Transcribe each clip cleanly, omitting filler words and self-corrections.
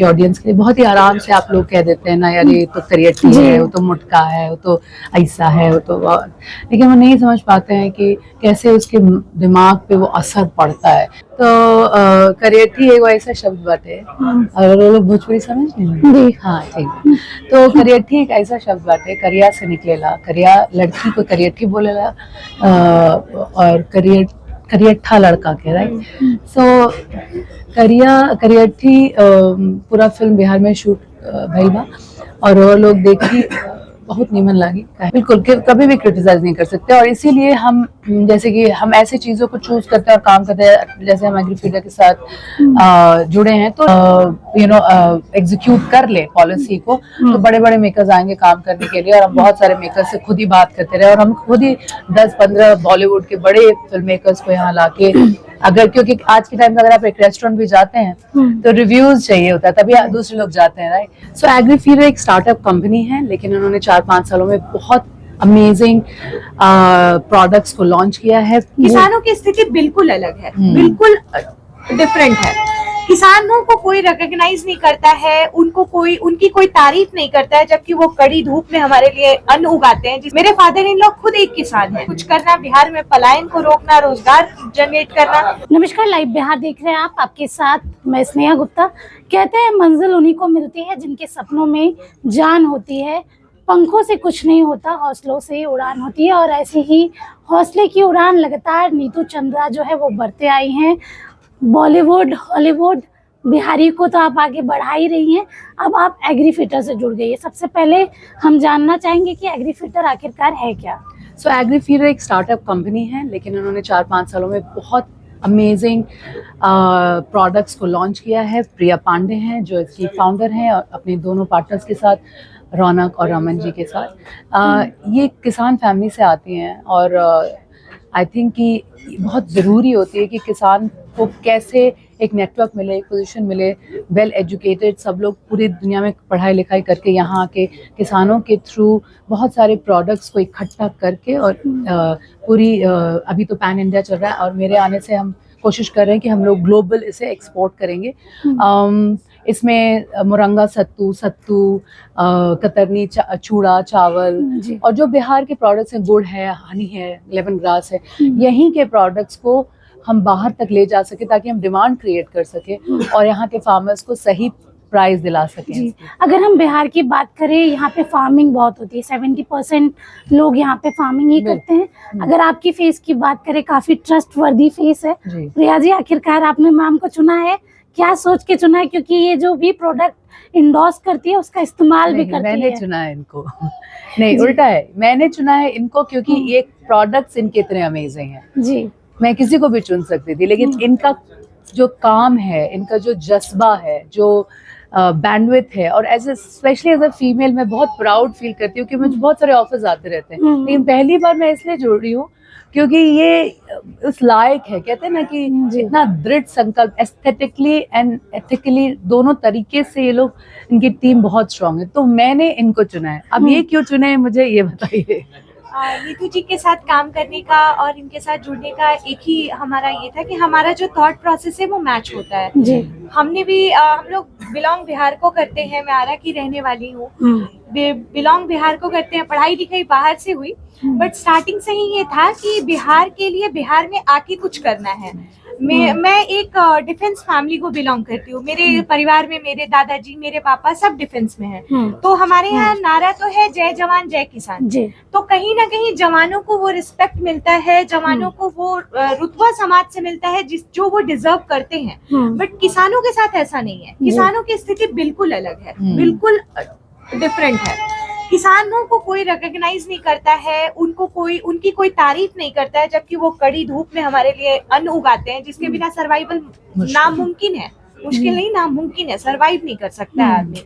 आपके ऑडियंस के लिए बहुत ही आराम से आप लोग कह देते हैं ना, यार ये तो करियठी है, वो तो मुटका है, वो तो ऐसा है, वो तो लेकिन वो नहीं समझ पाते हैं कि कैसे उसके दिमाग पे वो असर पड़ता है। तो करियठी एगो ऐसा शब्द बाटे, और वो लोग भोजपुरी समझ नहीं। हाँ ठीक। तो करियठी एक ऐसा शब्द बाटे, करिया से निकलेला, करिया लड़की को करियठी बोलेला, और करियठा लड़का के, राइट। सो करियठी पूरा फिल्म बिहार में शूट भइल बा, और वो लोग देखी बहुत नीमन लागी। बिल्कुल कभी भी क्रिटिसाइज नहीं कर सकते, और इसीलिए हम जैसे कि हम ऐसी चीजों को चूज करते हैं और काम करते हैं, जैसे हम एग्रीफीडर के साथ जुड़े हैं, तो एग्जीक्यूट कर ले पॉलिसी को, तो बड़े बड़े मेकर्स आएंगे काम करने के लिए, और हम बहुत सारे मेकर्स से खुद ही बात करते रहे, और हम खुद ही 10-15 बॉलीवुड के बड़े फिल्म मेकर्स को यहाँ लाके, अगर क्योंकि आज के टाइम में अगर आप एक रेस्टोरेंट भी जाते हैं तो रिव्यूज चाहिए होता है, तभी दूसरे लोग जाते हैं, राइट। सो एग्रीफीडर एक स्टार्टअप कंपनी है, लेकिन उन्होंने 4-5 सालों में बहुत अमेजिंग प्रोडक्ट्स को लॉन्च किया है। किसानों की स्थिति बिल्कुल अलग है, बिल्कुल डिफरेंट है। किसानों को कोई रिकॉग्नाइज नहीं करता है, उनकी कोई तारीफ नहीं करता है, जबकि वो कड़ी धूप में हमारे लिए अन्न उगाते हैं। मेरे फादर इन लोग खुद एक किसान हैं। कुछ करना, बिहार में पलायन को रोकना, रोजगार जनरेट करना। नमस्कार, लाइव बिहार देख रहे हैं आप, आपके साथ मैं स्नेहा गुप्ता। कहते हैं मंजिल उन्हीं को मिलती है जिनके सपनों में जान होती है। पंखों से कुछ नहीं होता, हौसलों से उड़ान होती है, और ऐसी ही हौसले की उड़ान लगातार नीतू चंद्रा जो है वो बढ़ते आई हैं। बॉलीवुड, हॉलीवुड, बिहारी को तो आप आगे बढ़ा ही रही हैं। अब आप एग्रीफीडर से जुड़ गई है। सबसे पहले हम जानना चाहेंगे कि एग्रीफीडर आखिरकार है क्या? सो एग्रीफीडर एक स्टार्टअप कंपनी है, लेकिन उन्होंने 4-5 सालों में बहुत अमेजिंग प्रोडक्ट्स को लॉन्च किया है। प्रिया पांडे हैं जो इसकी फाउंडर हैं, और अपने दोनों पार्टनर्स के साथ, रौनक और रमन जी के साथ। ये किसान फैमिली से आती हैं, और आई थिंक कि बहुत ज़रूरी होती है कि किसान को कैसे एक नेटवर्क मिले, एक पोजीशन मिले, वेल एजुकेटेड सब लोग पूरी दुनिया में पढ़ाई लिखाई करके यहाँ के किसानों के थ्रू बहुत सारे प्रोडक्ट्स को इकट्ठा करके, और पूरी अभी तो पैन इंडिया चल रहा है, और मेरे आने से हम कोशिश कर रहे हैं कि हम लोग ग्लोबल इसे एक्सपोर्ट करेंगे। इसमें मुरंगा सत्तू, कतरनी चूड़ा, चावल, और जो बिहार के प्रोडक्ट्स हैं, गुड़ है, हनी है, लेमन ग्रास है, यहीं के प्रोडक्ट्स को हम बाहर तक ले जा सके, ताकि हम डिमांड क्रिएट कर सके और यहाँ के फार्मर्स को सही प्राइस दिला सकें। जी, अगर हम बिहार की बात करें, यहाँ पे फार्मिंग बहुत होती है। 70% लोग यहाँ पे फार्मिंग ही करते हैं। अगर आपकी फेस की बात करें, काफी ट्रस्टवर्दी फेस है। प्रिया जी, आखिरकार आपने मैम को चुना है, क्या सोच के चुना है? क्योंकि ये जो भी प्रोडक्ट इंडोर्स करती है उसका इस्तेमाल भी करती है। मैंने चुना है इनको नहीं, उल्टा है, मैंने चुना है इनको, क्योंकि ये प्रोडक्ट्स इनके इतने अमेजिंग हैं। जी, मैं किसी को भी चुन सकती थी, लेकिन इनका जो काम है, इनका जो जज्बा है, जो बैंडविड्थ है, और स्पेशली एज अ फीमेल मैं बहुत प्राउड फील करती हूँ कि मुझे बहुत सारे ऑफर्स आते रहते हैं, लेकिन पहली बार मैं इसलिए जुड़ रही हूँ क्योंकि ये उस लायक है। कहते हैं ना कि इतना दृढ़ संकल्प, एस्थेटिकली एंड एथिकली दोनों तरीके से ये लोग, इनकी टीम बहुत स्ट्रांग है, तो मैंने इनको चुना है। अब ये क्यों चुने मुझे ये बताइए। नीतू जी के साथ काम करने का और इनके साथ जुड़ने का एक ही हमारा ये था कि हमारा जो थॉट प्रोसेस है वो मैच होता है। जी, हमने भी हम लोग बिलोंग बिहार को करते हैं, मैं आरा की रहने वाली हूँ, बिलोंग बिहार को करते हैं, पढ़ाई लिखाई बाहर से हुई, बट स्टार्टिंग से ही ये था कि बिहार के लिए बिहार में आके कुछ करना है। मैं एक डिफेंस फैमिली को बिलोंग करती हूँ। मेरे परिवार में मेरे दादाजी, मेरे पापा सब डिफेंस में हैं। तो हमारे यहाँ नारा तो है जय जवान जय किसान। तो कहीं ना कहीं जवानों को वो रिस्पेक्ट मिलता है, जवानों को वो रुतबा समाज से मिलता है जो वो डिजर्व करते हैं। बट किसानों के साथ ऐसा नहीं है। किसानों की स्थिति बिल्कुल अलग है, बिल्कुल डिफरेंट है। किसानों को कोई रिकॉग्नाइज नहीं करता है, उनकी कोई तारीफ नहीं करता है, जबकि वो कड़ी धूप में हमारे लिए अन्न उगाते हैं, जिसके बिना सर्वाइवल नामुमकिन है। मुश्किल नहीं, नामुमकिन है, सर्वाइव नहीं कर सकता है आदमी।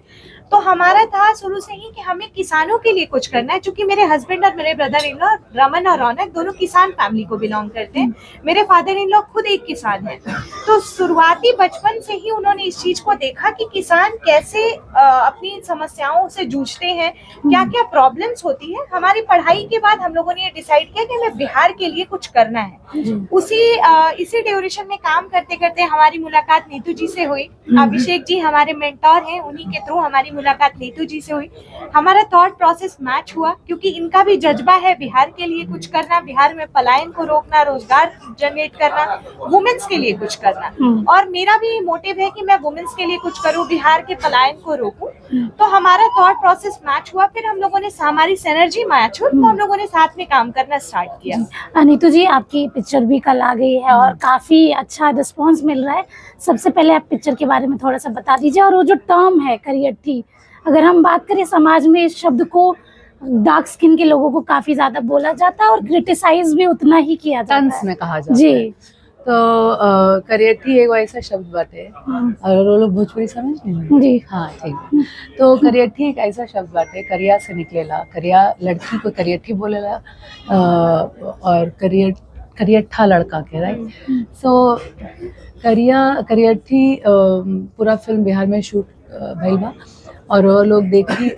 तो हमारा था शुरू से ही कि हमें किसानों के लिए कुछ करना है। चूंकि मेरे हस्बैंड और मेरे ब्रदर इन लॉ रमन और रौनक दोनों किसान फैमिली को बिलोंग करते हैं। मेरे फादर इन लॉ खुद एक किसान हैं। तो शुरुआती बचपन से ही उन्होंने इस चीज को देखा कि किसान कैसे अपनी समस्याओं से जूझते हैं, क्या क्या प्रॉब्लम्स होती है। हमारी पढ़ाई के बाद हम लोगों ने ये डिसाइड किया कि हमें बिहार के लिए कुछ करना है। इसी ड्यूरेशन में काम करते करते हमारी मुलाकात नीतू जी से से हुई। अभिषेक जी हमारे मेंटोर हैं, उन्हीं के थ्रू हमारी मुलाकात नीतू जी से हुई। हमारा थॉट प्रोसेस मैच हुआ क्योंकि इनका भी जज्बा है बिहार के लिए कुछ करना, बिहार में पलायन को रोकना, रोजगार जनरेट करना, वुमेन्स के लिए कुछ करना। और मेरा भी मोटिव है कि मैं वुमेन्स के लिए कुछ करूं, बिहार के पलायन को रोकूं। तो हमारा थॉट प्रोसेस मैच हुआ, फिर हम लोगों ने हमारी सिनर्जी मैच हुई, तो हम लोगों ने साथ में काम करना स्टार्ट किया। नीतू जी, आपकी पिक्चर भी कल आ गई है और काफी अच्छा रिस्पांस मिल रहा है। सबसे पहले आप पिक्चर के बारे में थोड़ा सा बता दीजिए, और वो जो टर्म है करियठी, अगर हम बात करें समाज में इस शब्द को डार्क स्किन के लोगों को काफी ज्यादा बोला जाता है और क्रिटिसाइज भी उतना ही किया जाता तंस है में कहा जाता जी। है। तो करियठी एगो ऐसा शब्द बाटे और वो लोग भोजपुरी समझ नहीं जी। हाँ ठीक है। तो करियठी एक ऐसा शब्द बाटे, करिया से निकलेला, करिया लड़की को करियठी बोलेला और करियठा लड़का के, राइट। सो करियठी पूरा फिल्म बिहार में शूट भइल बा और वो लोग देखी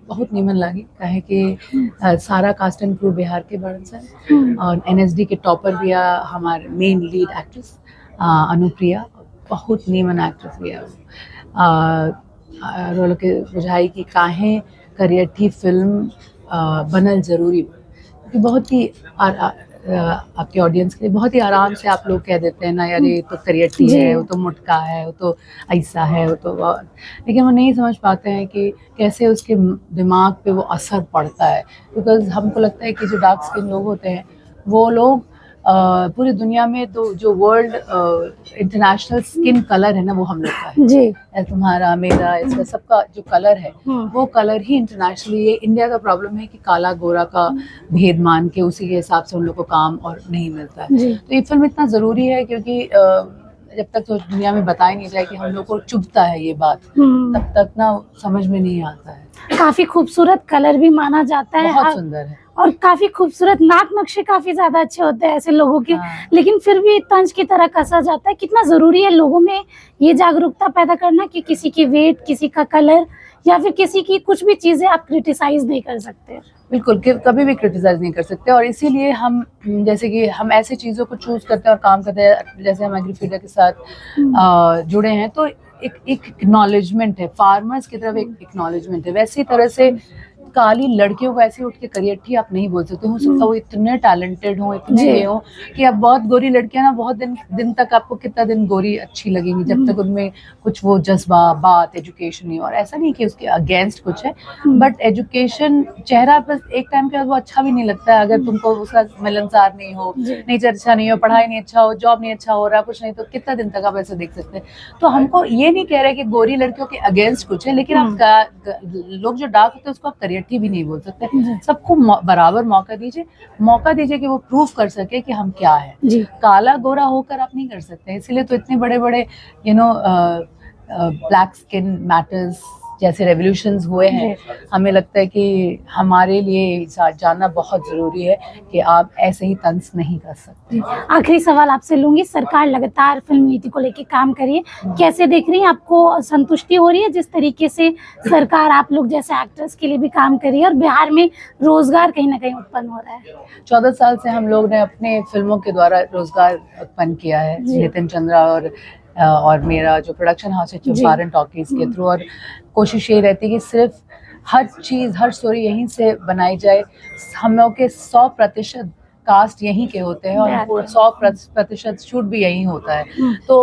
बहुत नीमन लागी, काहे कि सारा कास्ट एंड क्रू बिहार के बड़न सन और एनएसडी के टॉपर भी हमारे मेन लीड एक्ट्रेस अनुप्रिया, बहुत नीमन एक्ट्रेस भी है वो लोग के बुझाई कि काहे करियठी फिल्म बनल जरूरी बा, क्योंकि बहुत ही आपके ऑडियंस के लिए बहुत ही आराम से आप लोग कह देते हैं ना, यार ये तो करियठी है, वो तो मुटका है, वो तो ऐसा है, वो तो लेकिन वो नहीं समझ पाते हैं कि कैसे उसके दिमाग पे वो असर पड़ता है। बिकॉज हमको लगता है कि जो डार्क स्किन लोग होते हैं वो लोग पूरी दुनिया में तो जो वर्ल्ड इंटरनेशनल स्किन कलर है ना, वो हम लोग का है जी। तुम्हारा मेरा इसका सबका जो कलर है वो कलर ही इंटरनेशनली, ये इंडिया का प्रॉब्लम है कि काला गोरा का भेद मान के उसी के हिसाब से उन लोग को काम और नहीं मिलता है। तो ये फिल्म इतना ज़रूरी है क्योंकि जब तक तो दुनिया में बताया नहीं जाए कि हम लोग को चुभता है ये बात, तब तक ना समझ में नहीं आता है। काफी खूबसूरत कलर भी माना जाता है, बहुत सुंदर है और काफी खूबसूरत नाक नक्शे काफी ज्यादा अच्छे होते हैं ऐसे लोगों के। लेकिन फिर भी तंज की तरह कसा जाता है। कितना जरूरी है लोगों में ये जागरूकता पैदा करना कि किसी की वेट, किसी का कलर या फिर किसी की कुछ भी चीजें आप क्रिटिसाइज नहीं कर सकते। बिल्कुल, कभी भी क्रिटिसाइज नहीं कर सकते, और इसीलिए हम जैसे कि हम ऐसी चीज़ों को चूज करते हैं और काम करते हैं, जैसे हम एग्रीफीडर के साथ जुड़े हैं तो एक एक्नॉलेजमेंट है, फार्मर्स की तरफ एक एक्नॉलेजमेंट है। वैसी तरह से काली लड़कियों को ऐसे उठ के करियठी आप नहीं बोल सकते। हो सकता है वो इतने टैलेंटेड हो, इतने ये हो कि अब बहुत गोरी लड़कियां ना बहुत दिन तक आपको कितना दिन गोरी अच्छी लगेंगी जब तक उनमें कुछ वो जज्बा, बात, एजुकेशन नहीं। और ऐसा नहीं कि उसके अगेंस्ट कुछ है, बट एजुकेशन चेहरा पर एक टाइम के बाद वो अच्छा भी नहीं लगता है अगर तुमको उसका मिलनसार नहीं हो, नेचर अच्छा नहीं हो, पढ़ाई नहीं अच्छा हो, जॉब नहीं अच्छा हो रहा, कुछ नहीं, तो कितना दिन तक आप ऐसे देख सकते हैं। तो हमको ये नहीं कह रहे कि गोरी लड़कियों के अगेंस्ट कुछ है, लेकिन आप लोग जो डार्क होते हैं उसको आप करियठी भी नहीं बोल सकते। सबको बराबर मौका दीजिए कि वो प्रूव कर सके कि हम क्या है। काला गोरा होकर आप नहीं कर सकते, इसीलिए तो इतने बड़े बड़े ब्लैक स्किन मैटर्स जैसे रेवोल्यूशंस हुए हैं। हमें लगता है कि हमारे लिए जानना बहुत ज़रूरी है कि आप ऐसे ही तंज नहीं कर सकते। आखिरी सवाल आपसे लूंगी, सरकार लगातार फिल्म नीति को लेकर काम कर रही है, कैसे देख रही हैं? आपको संतुष्टि हो रही है जिस तरीके से सरकार आप लोग जैसे एक्टर्स के लिए भी काम कर रही है और बिहार में रोजगार कहीं ना कहीं उत्पन्न हो रहा है? 14 साल से हम लोग ने अपने फिल्मों के द्वारा रोजगार उत्पन्न किया है, नितिन चंद्रा और मेरा जो प्रोडक्शन हाउस है चंपारण टॉकीज के थ्रू। और कोशिश ये रहती है कि सिर्फ हर चीज़, हर स्टोरी यहीं से बनाई जाए। हम लोग के 100% कास्ट यहीं के होते हैं और 100% शूट भी यहीं होता है। तो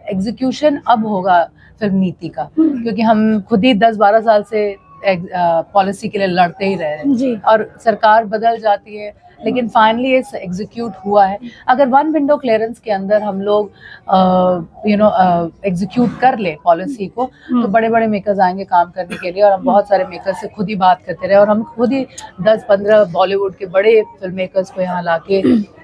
एग्जीक्यूशन अब होगा फिल्म नीति का, क्योंकि हम खुद ही 10-12 साल से पॉलिसी के लिए लड़ते ही रहे हैं और सरकार बदल जाती है, लेकिन फाइनली ये एग्जीक्यूट हुआ है। अगर 1 विंडो क्लियरेंस के अंदर हम लोग एग्जीक्यूट कर ले पॉलिसी को, तो बड़े बड़े मेकर्स आएंगे काम करने के लिए। और हम बहुत सारे मेकर्स से खुद ही बात करते रहे और हम खुद ही 10-15 बॉलीवुड के बड़े फिल्म मेकर्स को यहाँ लाके,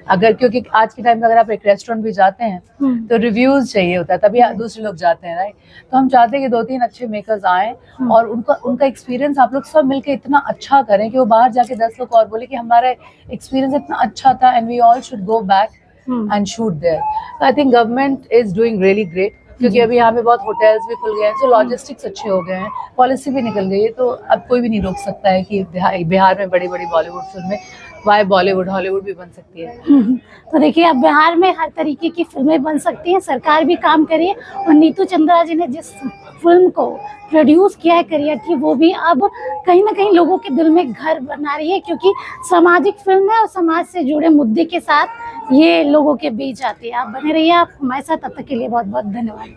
अगर क्योंकि आज के टाइम में अगर आप एक रेस्टोरेंट भी जाते हैं तो रिव्यूज चाहिए होता है, तभी दूसरे लोग जाते हैं, राइट। तो हम चाहते हैं कि 2-3 अच्छे मेकर्स आएँ और उनका एक्सपीरियंस आप लोग सब मिलकर इतना अच्छा करें कि वो बाहर जाके 10 लोग और बोले कि हमारा एक्सपीरियंस इतना अच्छा था and we all should go back and shoot there. I think government is doing really great, क्योंकि अभी यहाँ पे बहुत होटल्स भी खुल गए हैं, तो लॉजिस्टिक्स अच्छे हो गए हैं, पॉलिसी भी निकल गई है, तो अब कोई भी नहीं रोक सकता है कि बिहार में बड़ी बड़ी बॉलीवुड फिल्में वाई बॉलीवुड, हॉलीवुड भी बन सकती है। तो देखिए अब बिहार में हर तरीके की फिल्में बन सकती हैं, सरकार भी काम करिए। और नीतू चंद्रा जी ने जिस फिल्म को प्रोड्यूस किया है करियर की, वो भी अब कहीं ना कहीं लोगों के दिल में घर बना रही है, क्योंकि सामाजिक फिल्म है और समाज से जुड़े मुद्दे के साथ ये लोगों के बीच आती है। आप बने रहिए आप हमारे साथ, तब तक के लिए बहुत बहुत धन्यवाद।